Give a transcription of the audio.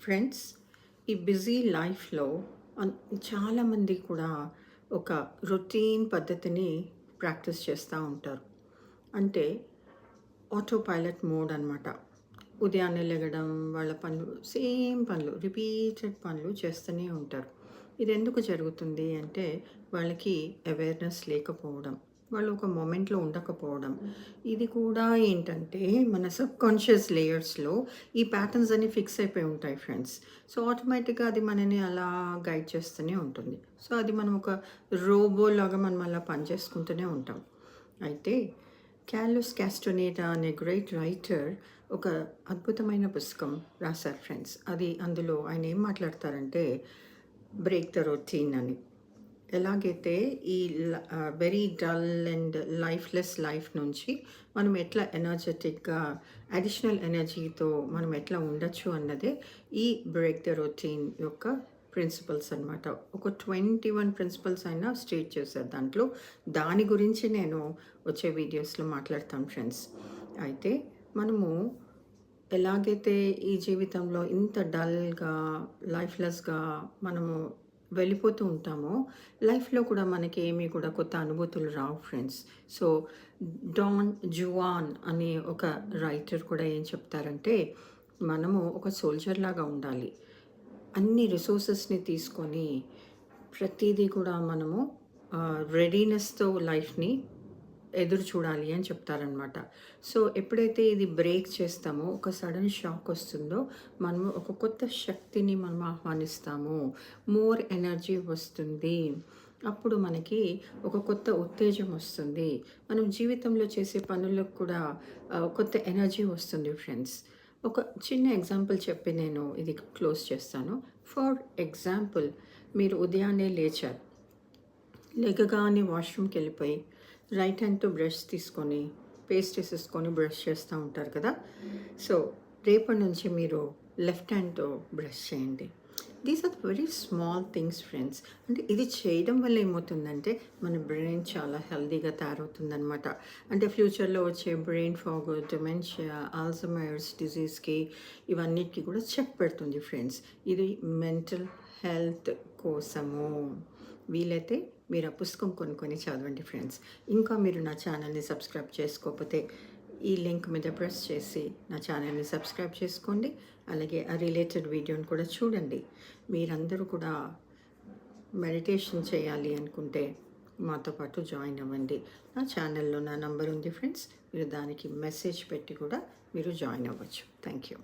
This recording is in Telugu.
ఫ్రెండ్స్, ఈ బిజీ లైఫ్‌లో అన్ చాలామంది కూడా ఒక రొటీన్ పద్ధతిని ప్రాక్టీస్ చేస్తూ ఉంటారు. అంటే ఆటో పైలట్ మోడ్ అనమాట. ఉదయాన్నే లెగడం, వాళ్ళ పనులు సేమ్ పనులు, రిపీటెడ్ పనులు చేస్తూనే ఉంటారు. ఇదెందుకు జరుగుతుంది అంటే, వాళ్ళకి అవేర్‌నెస్ లేకపోవడం, వాళ్ళు ఒక మొమెంట్‌లో ఉండకపోవడం. ఇది కూడా ఏంటంటే, మన సబ్‌కాన్షియస్ లేయర్స్‌లో ఈ ప్యాటర్న్స్ అన్నీ ఫిక్స్ అయిపోయి ఉంటాయి ఫ్రెండ్స్. సో, ఆటోమేటిక్‌గా అది మనని అలా గైడ్ చేస్తూనే ఉంటుంది. సో, అది మనం ఒక రోబోలాగా మనం అలా పని చేసుకుంటూనే ఉంటాం. అయితే క్యార్లోస్ కాస్టనేడా అనే గ్రేట్ రైటర్ ఒక అద్భుతమైన పుస్తకం రాశారు ఫ్రెండ్స్. అది అందులో ఆయన ఏం మాట్లాడతారంటే, బ్రేక్ ద రొటీన్ అని. ఎలాగైతే ఈ very dull and lifeless life నుంచి మనం ఎట్లా ఎనర్జెటిక్‌గా అడిషనల్ ఎనర్జీతో మనం ఎట్లా ఉండొచ్చు అన్నదే ఈ బ్రేక్ ద రొటీన్ యొక్క ప్రిన్సిపల్స్ అనమాట. ఒక 21 ప్రిన్సిపల్స్ ఆయన స్టేట్ చేశారు దాంట్లో. దాని గురించి నేను వచ్చే వీడియోస్‌లో మాట్లాడతాను ఫ్రెండ్స్. అయితే మనము ఎలాగైతే ఈ జీవితంలో ఇంత డల్‌గా, లైఫ్‌లెస్‌గా మనము వెళ్ళిపోతూ ఉంటామో, లైఫ్‌లో కూడా మనకి ఏమి కూడా కొత్త అనుభూతులు రావు ఫ్రెండ్స్. సో, డాన్ జువాన్ అనే ఒక రైటర్ కూడా ఏం చెప్తారంటే, మనము ఒక సోల్జర్‌లాగా ఉండాలి. అన్ని రిసోర్సెస్‌ని తీసుకొని, ప్రతీదీ కూడా మనము రెడీనెస్‌తో లైఫ్‌ని ఎదురు చూడాలి అని చెప్తారనమాట. సో, ఎప్పుడైతే ఇది బ్రేక్ చేస్తామో, ఒక సడన్ షాక్ వస్తుందో, మనము ఒక కొత్త శక్తిని మనం ఆహ్వానిస్తాము. మోర్ ఎనర్జీ వస్తుంది. అప్పుడు మనకి ఒక కొత్త ఉత్తేజం వస్తుంది. మనం జీవితంలో చేసే పనులకు కూడా కొత్త ఎనర్జీ వస్తుంది ఫ్రెండ్స్. ఒక చిన్న ఎగ్జాంపుల్ చెప్పి నేను ఇది క్లోజ్ చేస్తాను. ఫర్ ఎగ్జాంపుల్, మీరు ఉదయాన్నే లేచారు. లెగగానే వాష్‌రూమ్‌కెళ్ళిపోయి, రైట్ హ్యాండ్‌తో బ్రష్ తీసుకొని, పేస్ట్ ఏసేసుకొని బ్రష్ చేస్తా ఉంటారు కదా! సో, రేపటి నుంచి మీరు లెఫ్ట్ హ్యాండ్‌తో బ్రష్ చేయండి. These are very small things friends. అంటే ఇది చేయడం వల్ల ఏమవుతుందంటే, మన బ్రెయిన్ చాలా హెల్తీగా తయారవుతుందనమాట. అంటే ఫ్యూచర్‌లో వచ్చే బ్రెయిన్ ఫాగ్, డిమెన్షియా, ఆల్జీమర్స్ డిసీజ్‌కి ఇవన్నిటికి కూడా చెక్ పెడుతుంది ఫ్రెండ్స్. ఇది మెంటల్ హెల్త్ కోసము. వీలైతే మీరు ఆ పుస్తకం కొనుక్కొని చదవండి ఫ్రెండ్స్. ఇంకా మీరు నా ఛానల్‌ని సబ్స్క్రైబ్ చేసుకోకపోతే, ఈ లింక్ మీద ప్రెస్ చేసి నా ఛానల్‌ని సబ్స్క్రైబ్ చేసుకోండి. అలాగే ఆ రిలేటెడ్ వీడియోని కూడా చూడండి. మీరందరూ కూడా మెడిటేషన్ చేయాలి అనుకుంటే మాతో పాటు జాయిన్ అవ్వండి. నా ఛానల్‌లో నా నంబర్ ఉంది ఫ్రెండ్స్. మీరు దానికి మెసేజ్ పెట్టి కూడా మీరు జాయిన్ అవ్వచ్చు. Thank you.